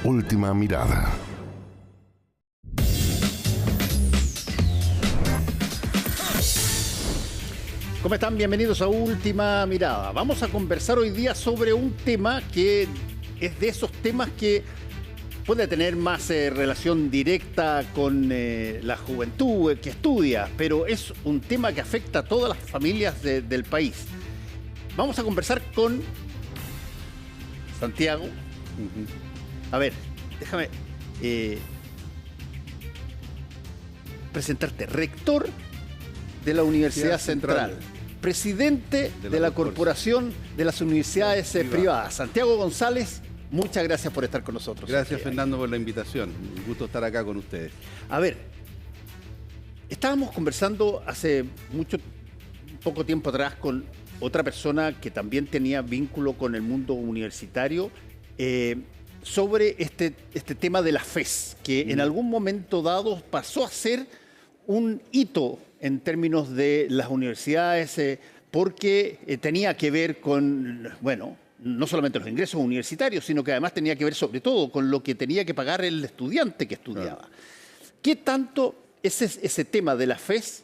Última Mirada. ¿Cómo están? Bienvenidos a Última Mirada. Vamos a conversar hoy día sobre un tema que es de esos temas que puede tener más relación directa con la juventud que estudia, pero es un tema que afecta a todas las familias del país. Vamos a conversar con Santiago. A ver, déjame presentarte. Rector de la Universidad Central, presidente de la Corporación de las Universidades Privadas. Santiago González, muchas gracias por estar con nosotros. Gracias, Fernando, por la invitación. Un gusto estar acá con ustedes. A ver, estábamos conversando hace poco tiempo atrás con otra persona que también tenía vínculo con el mundo universitario sobre este tema de la FES, que en algún momento dado pasó a ser un hito en términos de las universidades, porque tenía que ver con, bueno, no solamente los ingresos universitarios, sino que además tenía que ver sobre todo con lo que tenía que pagar el estudiante que estudiaba. Claro. ¿Qué tanto ese tema de la FES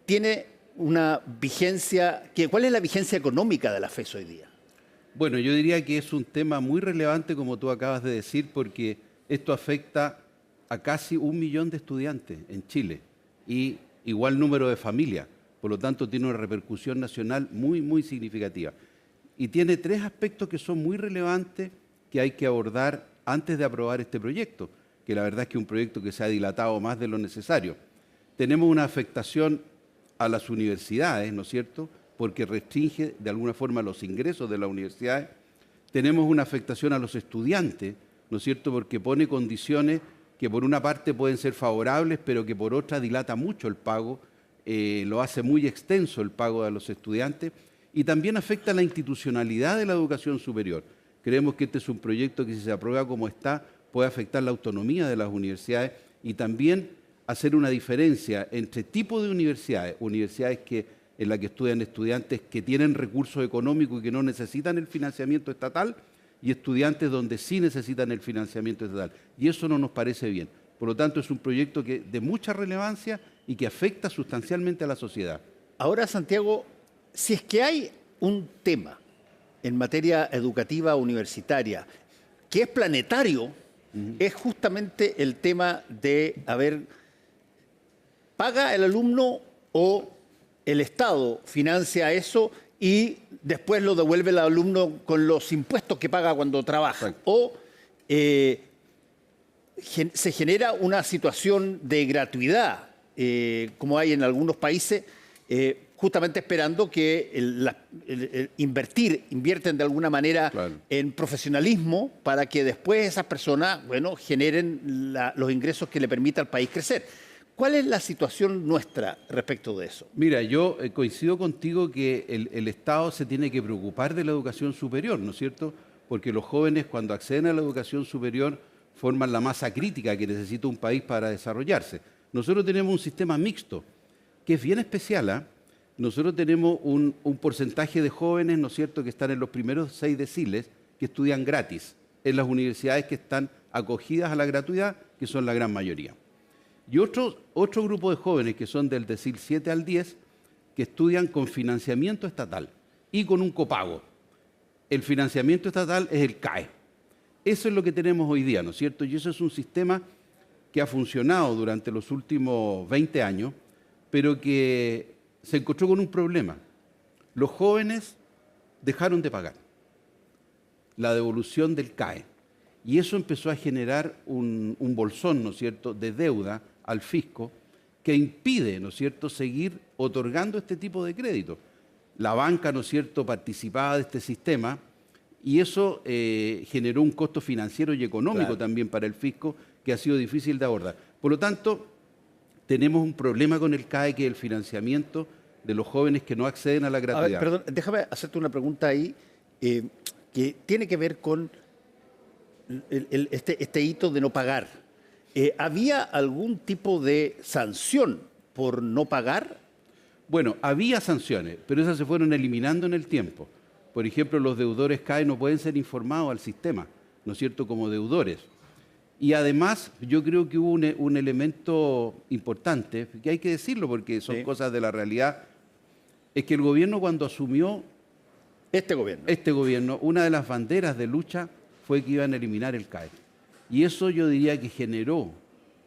tiene una vigencia? ¿Cuál es la vigencia económica de la FES hoy día? Bueno, yo diría que es un tema muy relevante, como tú acabas de decir, porque esto afecta a casi 1 millón de estudiantes en Chile y igual número de familias. Por lo tanto, tiene una repercusión nacional muy, muy significativa. Y tiene 3 aspectos que son muy relevantes que hay que abordar antes de aprobar este proyecto, que la verdad es que es un proyecto que se ha dilatado más de lo necesario. Tenemos una afectación a las universidades, ¿no es cierto?, porque restringe de alguna forma los ingresos de las universidades. Tenemos una afectación a los estudiantes, ¿no es cierto?, porque pone condiciones que por una parte pueden ser favorables, pero que por otra dilata mucho el pago, lo hace muy extenso el pago de los estudiantes, y también afecta la institucionalidad de la educación superior. Creemos que este es un proyecto que, si se aprueba como está, puede afectar la autonomía de las universidades y también hacer una diferencia entre tipos de universidades, en las que estudian estudiantes que tienen recursos económicos y que no necesitan el financiamiento estatal, y estudiantes donde sí necesitan el financiamiento estatal. Y eso no nos parece bien. Por lo tanto, es un proyecto de mucha relevancia y que afecta sustancialmente a la sociedad. Ahora, Santiago, si es que hay un tema en materia educativa universitaria que es planetario, es justamente el tema de, ¿paga el alumno o el Estado financia eso y después lo devuelve el alumno con los impuestos que paga cuando trabaja? Exacto. O se genera una situación de gratuidad, como hay en algunos países, justamente esperando que invierten de alguna manera, claro, en profesionalismo para que después esas personas, bueno, generen los ingresos que le permita al país crecer. ¿Cuál es la situación nuestra respecto de eso? Mira, yo coincido contigo que el Estado se tiene que preocupar de la educación superior, ¿no es cierto? Porque los jóvenes, cuando acceden a la educación superior, forman la masa crítica que necesita un país para desarrollarse. Nosotros tenemos un sistema mixto, que es bien especial, ¿eh? Nosotros tenemos un porcentaje de jóvenes, ¿no es cierto?, que están en los primeros 6 deciles, que estudian gratis en las universidades que están acogidas a la gratuidad, que son la gran mayoría. Y otro grupo de jóvenes que son del decil 7 al 10, que estudian con financiamiento estatal y con un copago. El financiamiento estatal es el CAE. Eso es lo que tenemos hoy día, ¿no es cierto? Y eso es un sistema que ha funcionado durante los últimos 20 años, pero que se encontró con un problema. Los jóvenes dejaron de pagar la devolución del CAE. Y eso empezó a generar un bolsón, ¿no es cierto?, de deuda al fisco que impide, ¿no es cierto?, seguir otorgando este tipo de crédito. La banca, ¿no es cierto?, participaba de este sistema y eso generó un costo financiero y económico, claro, también para el fisco, que ha sido difícil de abordar. Por lo tanto, tenemos un problema con el CAE, que es el financiamiento de los jóvenes que no acceden a la gratuidad. A ver, perdón, déjame hacerte una pregunta ahí que tiene que ver con este hito de no pagar. ¿Había algún tipo de sanción por no pagar? Bueno, había sanciones, pero esas se fueron eliminando en el tiempo. Por ejemplo, los deudores CAE no pueden ser informados al sistema. ¿no es cierto?, como deudores. Y además, yo creo que hubo un elemento importante, que hay que decirlo porque son cosas de la realidad, es que el gobierno cuando asumió este gobierno, una de las banderas de lucha fue que iban a eliminar el CAE. Y eso yo diría que generó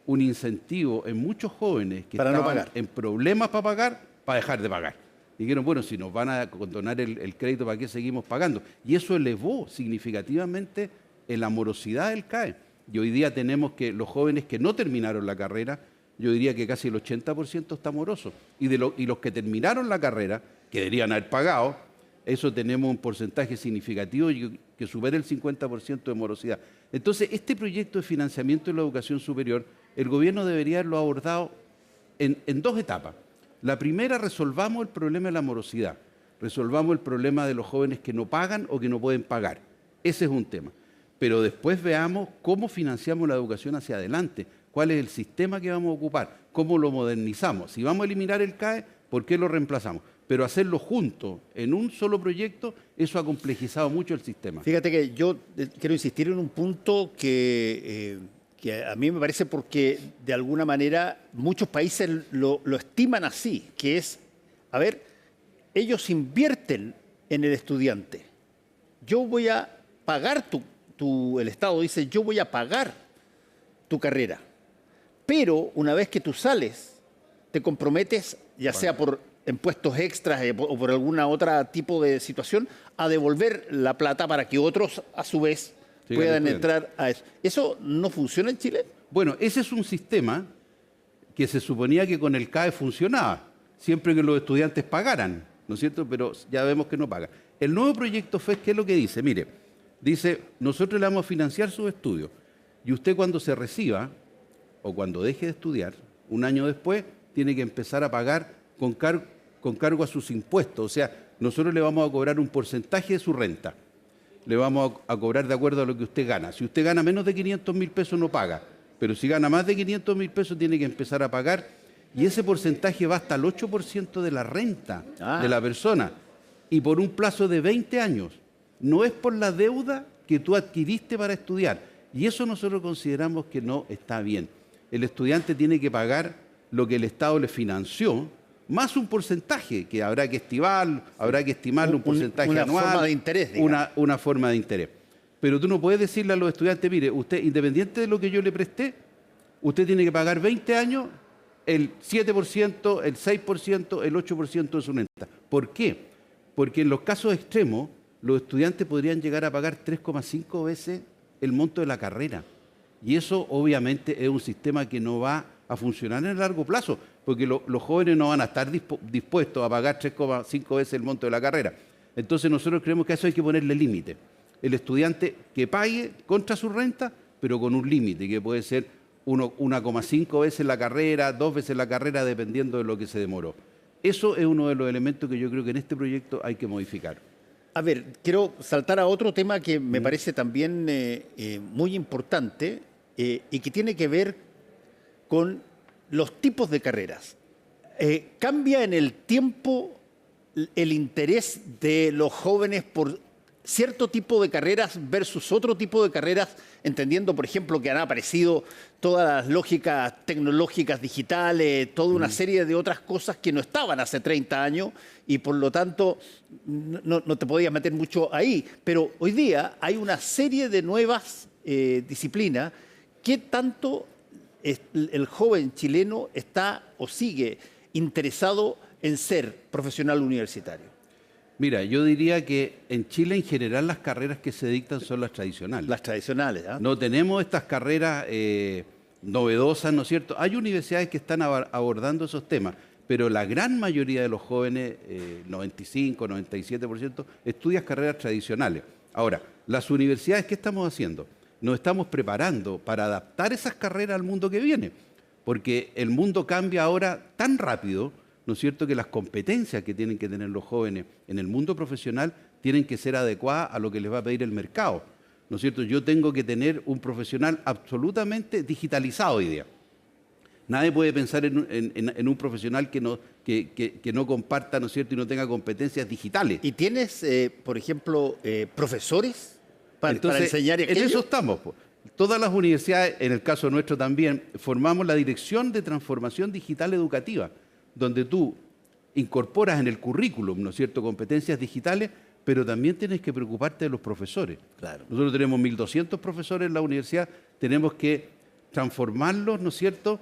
un incentivo en muchos jóvenes que estaban en problemas para pagar, para dejar de pagar. Dijeron, bueno, si nos van a condonar el crédito, ¿para qué seguimos pagando? Y eso elevó significativamente la morosidad del CAE. Y hoy día tenemos que los jóvenes que no terminaron la carrera, yo diría que casi el 80% está moroso. Y los que terminaron la carrera, que deberían haber pagado, eso tenemos un porcentaje significativo que supera el 50% de morosidad. Entonces, este proyecto de financiamiento de la educación superior, el gobierno debería haberlo abordado en dos etapas. La primera, resolvamos el problema de la morosidad, resolvamos el problema de los jóvenes que no pagan o que no pueden pagar. Ese es un tema. Pero después veamos cómo financiamos la educación hacia adelante, cuál es el sistema que vamos a ocupar, cómo lo modernizamos. Si vamos a eliminar el CAE, ¿por qué lo reemplazamos? Pero hacerlo juntos, en un solo proyecto, eso ha complejizado mucho el sistema. Fíjate que yo quiero insistir en un punto que a mí me parece porque de alguna manera muchos países lo estiman así, que es, a ver, ellos invierten en el estudiante. Yo voy a pagar el Estado dice, yo voy a pagar tu carrera, pero una vez que tú sales, te comprometes, ya sea por impuestos extras o por alguna otra tipo de situación, a devolver la plata para que otros, a su vez, puedan entrar a eso. ¿Eso no funciona en Chile? Bueno, ese es un sistema que se suponía que con el CAE funcionaba, siempre que los estudiantes pagaran, ¿no es cierto? Pero ya vemos que no pagan. El nuevo proyecto FES, ¿qué es lo que dice? Mire, dice, nosotros le vamos a financiar sus estudios y usted cuando se reciba o cuando deje de estudiar, un año después, tiene que empezar a pagar con cargo a sus impuestos. O sea, nosotros le vamos a cobrar un porcentaje de su renta. Le vamos a cobrar de acuerdo a lo que usted gana. Si usted gana menos de 500.000 pesos, no paga. Pero si gana más de 500.000 pesos, tiene que empezar a pagar. Y ese porcentaje va hasta el 8% de la renta de la persona. Y por un plazo de 20 años. No es por la deuda que tú adquiriste para estudiar. Y eso nosotros consideramos que no está bien. El estudiante tiene que pagar lo que el Estado le financió, más un porcentaje que habrá que estimarlo, un porcentaje anual. Una forma de interés, digamos. Una forma de interés. Pero tú no puedes decirle a los estudiantes, mire, usted, independiente de lo que yo le presté, usted tiene que pagar 20 años el 7%, el 6%, el 8% de su renta. ¿Por qué? Porque en los casos extremos, los estudiantes podrían llegar a pagar 3,5 veces el monto de la carrera. Y eso obviamente es un sistema que no va a funcionar en el largo plazo, porque los jóvenes no van a estar dispuestos a pagar 3,5 veces el monto de la carrera. Entonces nosotros creemos que a eso hay que ponerle límite. El estudiante que pague contra su renta, pero con un límite, que puede ser 1,5 veces la carrera, 2 veces la carrera, dependiendo de lo que se demoró. Eso es uno de los elementos que yo creo que en este proyecto hay que modificar. A ver, quiero saltar a otro tema que me parece también muy importante y que tiene que ver con los tipos de carreras. ¿Cambia en el tiempo el interés de los jóvenes por cierto tipo de carreras versus otro tipo de carreras, entendiendo, por ejemplo, que han aparecido todas las lógicas tecnológicas digitales, toda una serie de otras cosas que no estaban hace 30 años y por lo tanto no te podías meter mucho ahí? Pero hoy día hay una serie de nuevas disciplinas. ¿Qué tanto el joven chileno está o sigue interesado en ser profesional universitario? Mira, yo diría que en Chile en general las carreras que se dictan son las tradicionales. Las tradicionales, ¿ah? No tenemos estas carreras novedosas, ¿no es cierto? Hay universidades que están abordando esos temas, pero la gran mayoría de los jóvenes, 95, 97%, estudian carreras tradicionales. Ahora, las universidades, ¿qué estamos haciendo? Nos estamos preparando para adaptar esas carreras al mundo que viene, porque el mundo cambia ahora tan rápido, ¿no es cierto?, que las competencias que tienen que tener los jóvenes en el mundo profesional tienen que ser adecuadas a lo que les va a pedir el mercado, ¿no es cierto? Yo tengo que tener un profesional absolutamente digitalizado hoy día. Nadie puede pensar en un profesional que no comparta, ¿no es cierto?, y no tenga competencias digitales. ¿Y tienes, por ejemplo, profesores para enseñar en aquello. eso estamos, po. Todas las universidades, en el caso nuestro también, formamos la Dirección de Transformación Digital Educativa, donde tú incorporas en el currículum, ¿no es cierto?, competencias digitales, pero también tienes que preocuparte de los profesores. Claro. Nosotros tenemos 1.200 profesores en la universidad, tenemos que transformarlos, ¿no es cierto?,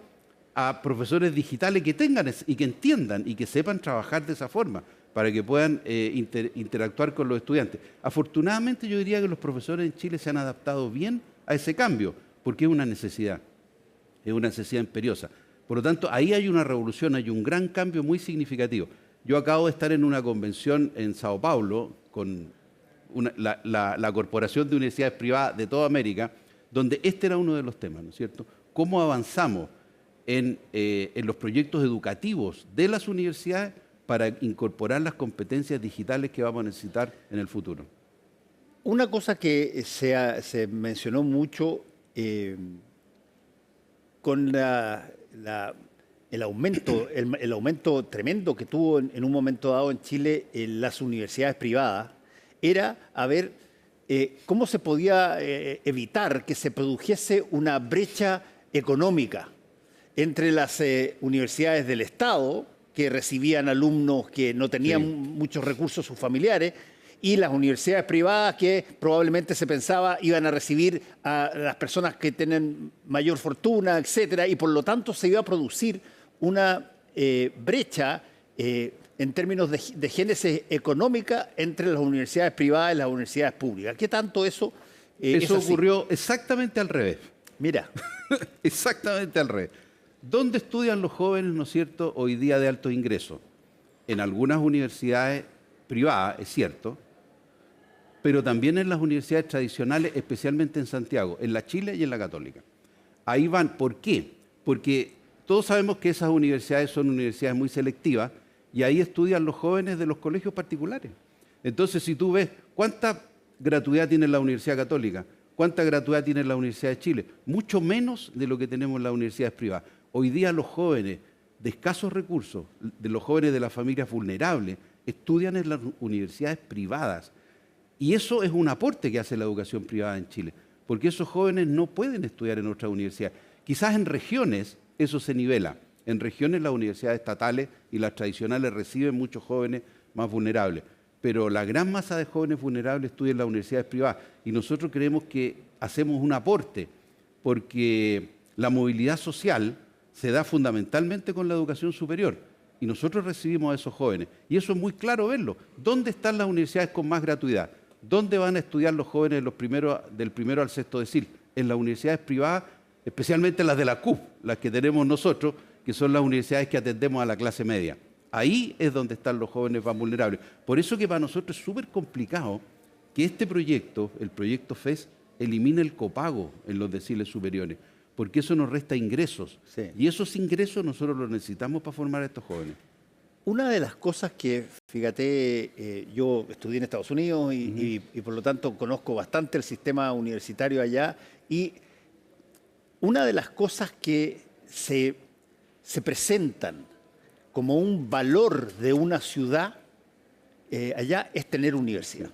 a profesores digitales que tengan y que entiendan y que sepan trabajar de esa forma para que puedan interactuar con los estudiantes. Afortunadamente yo diría que los profesores en Chile se han adaptado bien a ese cambio, porque es una necesidad imperiosa. Por lo tanto, ahí hay una revolución, hay un gran cambio muy significativo. Yo acabo de estar en una convención en Sao Paulo con la Corporación de Universidades Privadas de toda América, donde este era uno de los temas, ¿no es cierto? ¿Cómo avanzamos en los proyectos educativos de las universidades para incorporar las competencias digitales que vamos a necesitar en el futuro? Una cosa que se mencionó mucho con el aumento tremendo que tuvo en un momento dado en Chile en las universidades privadas, era a ver cómo se podía evitar que se produjese una brecha económica entre las universidades del Estado, que recibían alumnos que no tenían muchos recursos sus familiares, y las universidades privadas que probablemente se pensaba iban a recibir a las personas que tienen mayor fortuna, etcétera, y por lo tanto se iba a producir una brecha en términos de génesis económica entre las universidades privadas y las universidades públicas. ¿Qué tanto eso Eso ocurrió exactamente al revés. Mira. Exactamente al revés. ¿Dónde estudian los jóvenes, no es cierto, hoy día de alto ingreso? En algunas universidades privadas, es cierto, pero también en las universidades tradicionales, especialmente en Santiago, en la Chile y en la Católica. Ahí van. ¿Por qué? Porque todos sabemos que esas universidades son universidades muy selectivas y ahí estudian los jóvenes de los colegios particulares. Entonces, si tú ves cuánta gratuidad tiene la Universidad Católica, cuánta gratuidad tiene la Universidad de Chile, mucho menos de lo que tenemos en las universidades privadas. Hoy día los jóvenes de escasos recursos, de los jóvenes de las familias vulnerables, estudian en las universidades privadas. Y eso es un aporte que hace la educación privada en Chile, porque esos jóvenes no pueden estudiar en otras universidades. Quizás en regiones eso se nivela. En regiones las universidades estatales y las tradicionales reciben muchos jóvenes más vulnerables, pero la gran masa de jóvenes vulnerables estudia en las universidades privadas y nosotros creemos que hacemos un aporte porque la movilidad social se da fundamentalmente con la educación superior y nosotros recibimos a esos jóvenes y eso es muy claro verlo. ¿Dónde están las universidades con más gratuidad? ¿Dónde van a estudiar los jóvenes del primero al sexto decil? En las universidades privadas, especialmente las de la CUP, las que tenemos nosotros, que son las universidades que atendemos a la clase media. Ahí es donde están los jóvenes más vulnerables. Por eso que para nosotros es súper complicado que este proyecto, el proyecto FES, elimine el copago en los deciles superiores, porque eso nos resta ingresos. Sí. Y esos ingresos nosotros los necesitamos para formar a estos jóvenes. Una de las cosas que, fíjate, yo estudié en Estados Unidos y por lo tanto conozco bastante el sistema universitario allá, y una de las cosas que se presentan como un valor de una ciudad allá es tener universidad.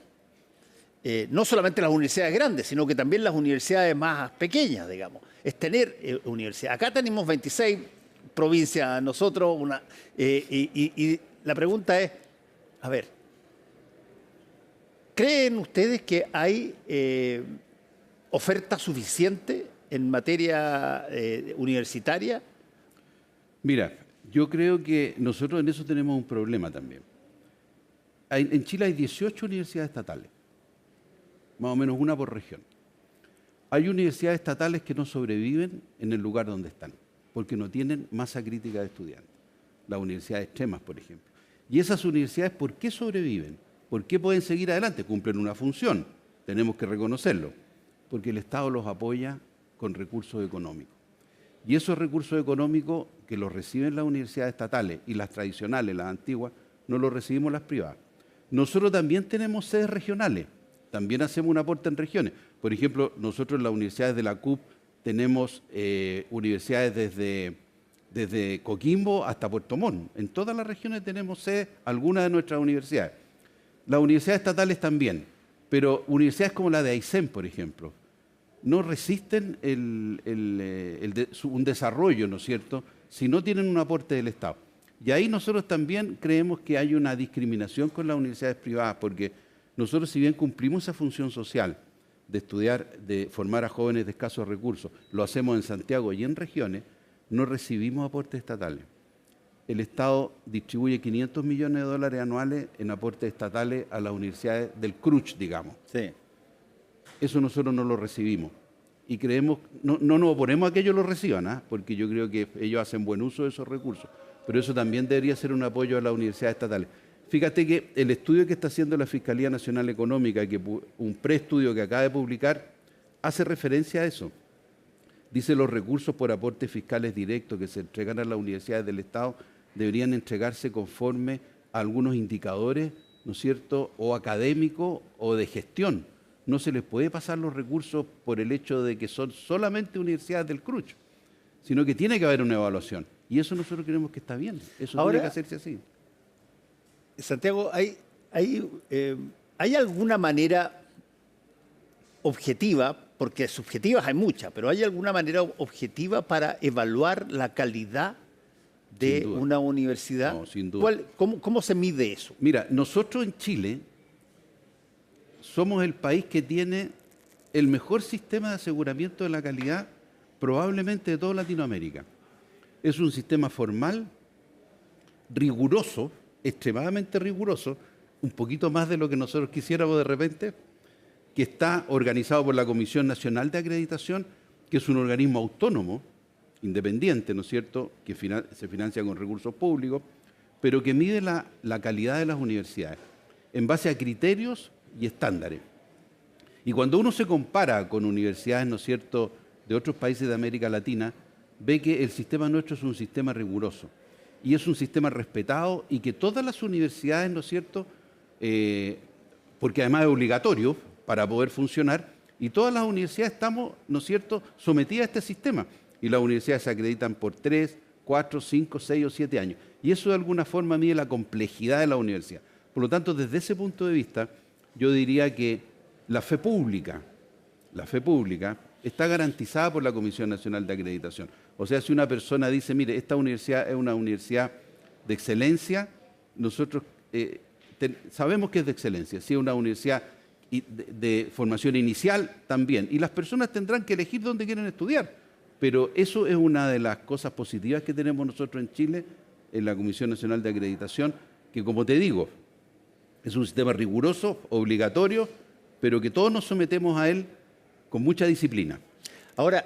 No solamente las universidades grandes, sino que también las universidades más pequeñas, digamos. Es tener universidad. Acá tenemos 26 provincias nosotros, y la pregunta es, a ver, ¿creen ustedes que hay oferta suficiente en materia universitaria? Mira, yo creo que nosotros en eso tenemos un problema también. En Chile hay 18 universidades estatales, más o menos una por región. Hay universidades estatales que no sobreviven en el lugar donde están, porque no tienen masa crítica de estudiantes. Las universidades extremas, por ejemplo. Y esas universidades, ¿por qué sobreviven? ¿Por qué pueden seguir adelante? Cumplen una función, tenemos que reconocerlo, porque el Estado los apoya con recursos económicos. Y esos recursos económicos que los reciben las universidades estatales y las tradicionales, las antiguas, no los recibimos las privadas. Nosotros también tenemos sedes regionales, también hacemos un aporte en regiones. Por ejemplo, nosotros en las universidades de la CUP tenemos universidades desde Coquimbo hasta Puerto Montt. En todas las regiones tenemos sedes, algunas de nuestras universidades. Las universidades estatales también, Pero universidades como la de Aysén, por ejemplo, no resisten un desarrollo, ¿no es cierto?, si no tienen un aporte del Estado. Y ahí nosotros también creemos que hay una discriminación con las universidades privadas, porque nosotros, si bien cumplimos esa función social de estudiar, de formar a jóvenes de escasos recursos, lo hacemos en Santiago y en regiones, no recibimos aportes estatales. El Estado distribuye 500 millones de dólares anuales en aportes estatales a las universidades del CRUCH, digamos. Sí. Eso nosotros no lo recibimos. Y creemos, no nos oponemos a que ellos lo reciban, porque yo creo que ellos hacen buen uso de esos recursos. Pero eso también debería ser un apoyo a las universidades estatales. Fíjate que el estudio que está haciendo la Fiscalía Nacional Económica, un preestudio que acaba de publicar, hace referencia a eso. Dice: los recursos por aportes fiscales directos que se entregan a las universidades del Estado deberían entregarse conforme a algunos indicadores, ¿no es cierto?, o académicos o de gestión. No se les puede pasar los recursos por el hecho de que son solamente universidades del CRUCH, sino que tiene que haber una evaluación. Y eso nosotros creemos que está bien. Eso Ahora, tiene que hacerse así. Santiago, ¿hay alguna manera objetiva, porque subjetivas hay muchas, pero hay alguna manera objetiva para evaluar la calidad de una universidad? No, sin duda. ¿Cómo se mide eso? Mira, nosotros en Chile somos el país que tiene el mejor sistema de aseguramiento de la calidad probablemente de toda Latinoamérica. Es un sistema formal, riguroso, extremadamente riguroso, un poquito más de lo que nosotros quisiéramos de repente, que está organizado por la Comisión Nacional de Acreditación, que es un organismo autónomo, independiente, ¿no es cierto?, que se financia con recursos públicos, pero que mide la calidad de las universidades en base a criterios y estándares. Y cuando uno se compara con universidades, ¿no es cierto?, de otros países de América Latina, ve que el sistema nuestro es un sistema riguroso y es un sistema respetado, y que todas las universidades, ¿no es cierto?, porque además es obligatorio para poder funcionar, y todas las universidades estamos, ¿no es cierto?, sometidas a este sistema, y las universidades se acreditan por 3, 4, 5, 6 o 7 años. Y eso de alguna forma mide la complejidad de la universidad. Por lo tanto, desde ese punto de vista, yo diría que la fe pública está garantizada por la Comisión Nacional de Acreditación. O sea, si una persona dice: mire, esta universidad es una universidad de excelencia, nosotros sabemos que es de excelencia. Si es una universidad de formación inicial, también. Y las personas tendrán que elegir dónde quieren estudiar. Pero eso es una de las cosas positivas que tenemos nosotros en Chile, en la Comisión Nacional de Acreditación, que, como te digo, es un sistema riguroso, obligatorio, pero que todos nos sometemos a él con mucha disciplina. Ahora,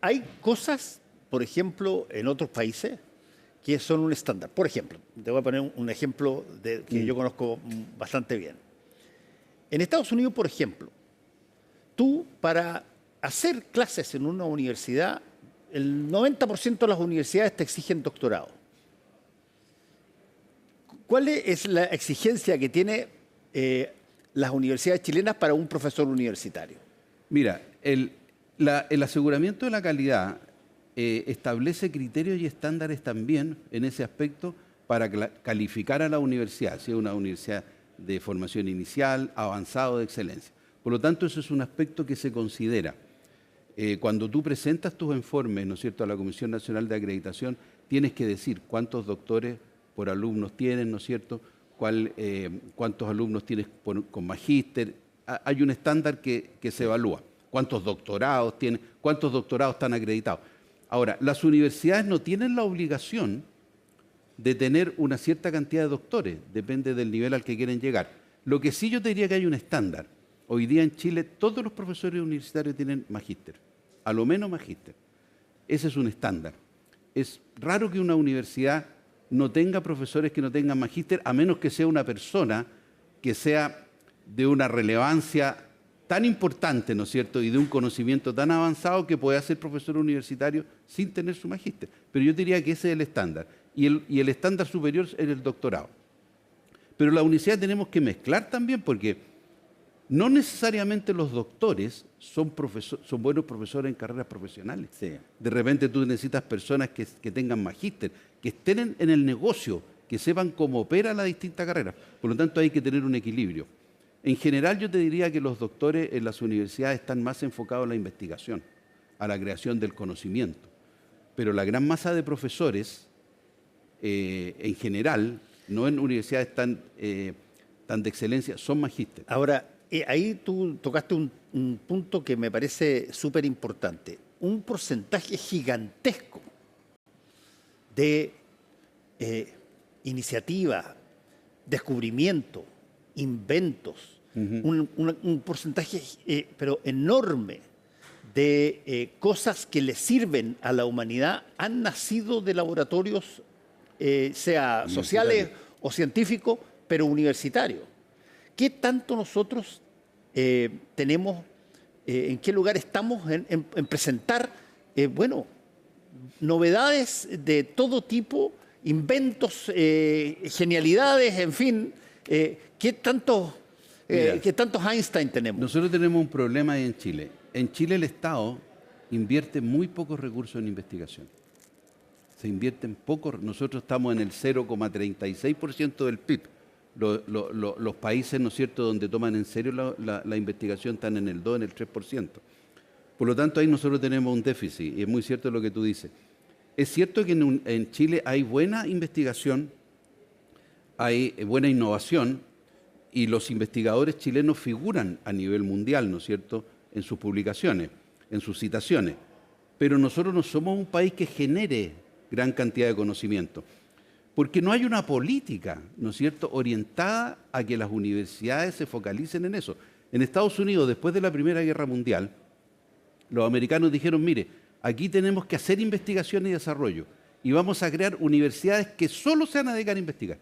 hay cosas, por ejemplo, en otros países que son un estándar. Por ejemplo, te voy a poner un ejemplo que yo conozco bastante bien. En Estados Unidos, por ejemplo, tú, para hacer clases en una universidad, el 90% de las universidades te exigen doctorado. ¿Cuál es la exigencia que tiene las universidades chilenas para un profesor universitario? Mira, el aseguramiento de la calidad establece criterios y estándares también en ese aspecto para calificar a la universidad, si es una universidad de formación inicial, avanzado, de excelencia. Por lo tanto, eso es un aspecto que se considera. Cuando tú presentas tus informes, ¿no es cierto?, a la Comisión Nacional de Acreditación, tienes que decir cuántos doctores por alumnos tienes, ¿no es cierto?, cuántos alumnos tienes con magíster. Hay un estándar que se evalúa. ¿Cuántos doctorados tienes? ¿Cuántos doctorados están acreditados? Ahora, las universidades no tienen la obligación de tener una cierta cantidad de doctores, depende del nivel al que quieren llegar. Lo que sí yo te diría que hay un estándar. Hoy día en Chile todos los profesores universitarios tienen magíster, a lo menos magíster. Ese es un estándar. Es raro que una universidad no tenga profesores que no tengan magíster, a menos que sea una persona que sea de una relevancia tan importante, ¿no es cierto?, y de un conocimiento tan avanzado que pueda ser profesor universitario sin tener su magíster. Pero yo diría que ese es el estándar. Y el estándar superior es el doctorado. Pero la universidad tenemos que mezclar también, porque no necesariamente los doctores son buenos profesores en carreras profesionales. Sí. De repente tú necesitas personas que tengan magíster, que estén en el negocio, que sepan cómo opera la distinta carrera. Por lo tanto, hay que tener un equilibrio. En general yo te diría que los doctores en las universidades están más enfocados a la investigación, a la creación del conocimiento. Pero la gran masa de profesores, en general, no en universidades tan de excelencia, son magísteres. Ahora, ahí tú tocaste un punto que me parece súper importante. Un porcentaje gigantesco de iniciativa, descubrimiento, inventos, un porcentaje pero enorme de cosas que le sirven a la humanidad han nacido de laboratorios, sea sociales o científicos, pero universitarios. ¿Qué tanto nosotros tenemos, en qué lugar estamos en presentar, novedades de todo tipo, inventos, genialidades, en fin? ¿Qué tantos Einstein tenemos? Nosotros tenemos un problema ahí en Chile. En Chile el Estado invierte muy pocos recursos en investigación. Se invierten pocos, nosotros estamos en el 0,36% del PIB. Los países, ¿no es cierto?, donde toman en serio la investigación están en el 2, en el 3%. Por lo tanto, ahí nosotros tenemos un déficit, y es muy cierto lo que tú dices. Es cierto que en Chile hay buena investigación, hay buena innovación, y los investigadores chilenos figuran a nivel mundial, ¿no es cierto?, en sus publicaciones, en sus citaciones. Pero nosotros no somos un país que genere gran cantidad de conocimiento, porque no hay una política, ¿no es cierto?, orientada a que las universidades se focalicen en eso. En Estados Unidos, después de la Primera Guerra Mundial, los americanos dijeron, mire, aquí tenemos que hacer investigación y desarrollo, y vamos a crear universidades que solo se van a dedicar a investigar.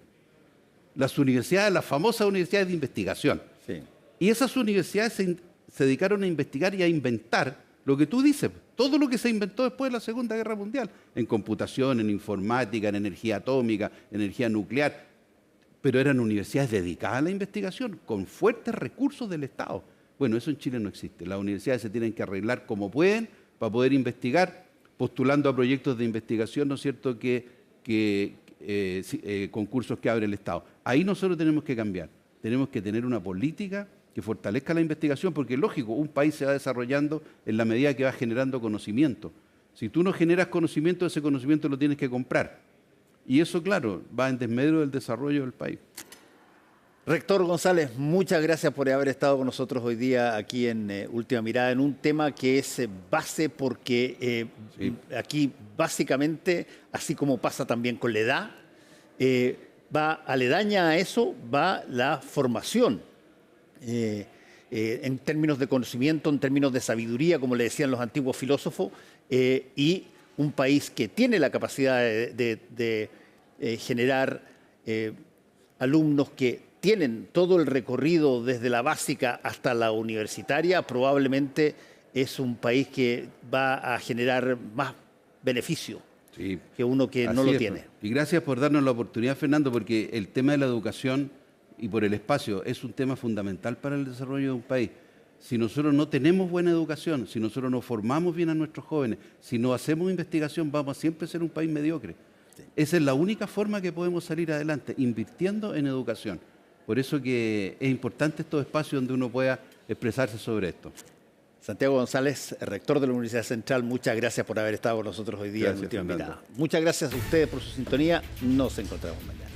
Las universidades, las famosas universidades de investigación. Sí. Y esas universidades se dedicaron a investigar y a inventar lo que tú dices, todo lo que se inventó después de la Segunda Guerra Mundial, en computación, en informática, en energía atómica, energía nuclear, pero eran universidades dedicadas a la investigación, con fuertes recursos del Estado. Bueno, eso en Chile no existe. Las universidades se tienen que arreglar como pueden para poder investigar, postulando a proyectos de investigación, ¿no es cierto?, concursos que abre el Estado. Ahí nosotros tenemos que cambiar. Tenemos que tener una política que fortalezca la investigación, porque es lógico, un país se va desarrollando en la medida que va generando conocimiento. Si tú no generas conocimiento, ese conocimiento lo tienes que comprar. Y eso, claro, va en desmedro del desarrollo del país. Rector González, muchas gracias por haber estado con nosotros hoy día aquí en Última Mirada, en un tema que es base porque aquí básicamente, así como pasa también con la edad, va aledaña a eso, va la formación. En términos de conocimiento, en términos de sabiduría, como le decían los antiguos filósofos, y un país que tiene la capacidad de generar alumnos que tienen todo el recorrido desde la básica hasta la universitaria, probablemente es un país que va a generar más beneficio que uno que no lo tiene. Y gracias por darnos la oportunidad, Fernando, porque el tema de la educación y por el espacio es un tema fundamental para el desarrollo de un país. Si nosotros no tenemos buena educación, si nosotros no formamos bien a nuestros jóvenes, si no hacemos investigación, vamos a siempre ser un país mediocre. Sí. Esa es la única forma que podemos salir adelante, invirtiendo en educación. Por eso que es importante estos espacios donde uno pueda expresarse sobre esto. Santiago González, rector de la Universidad Central, muchas gracias por haber estado con nosotros hoy día en Última Mirada. Muchas gracias a ustedes por su sintonía. Nos encontramos mañana.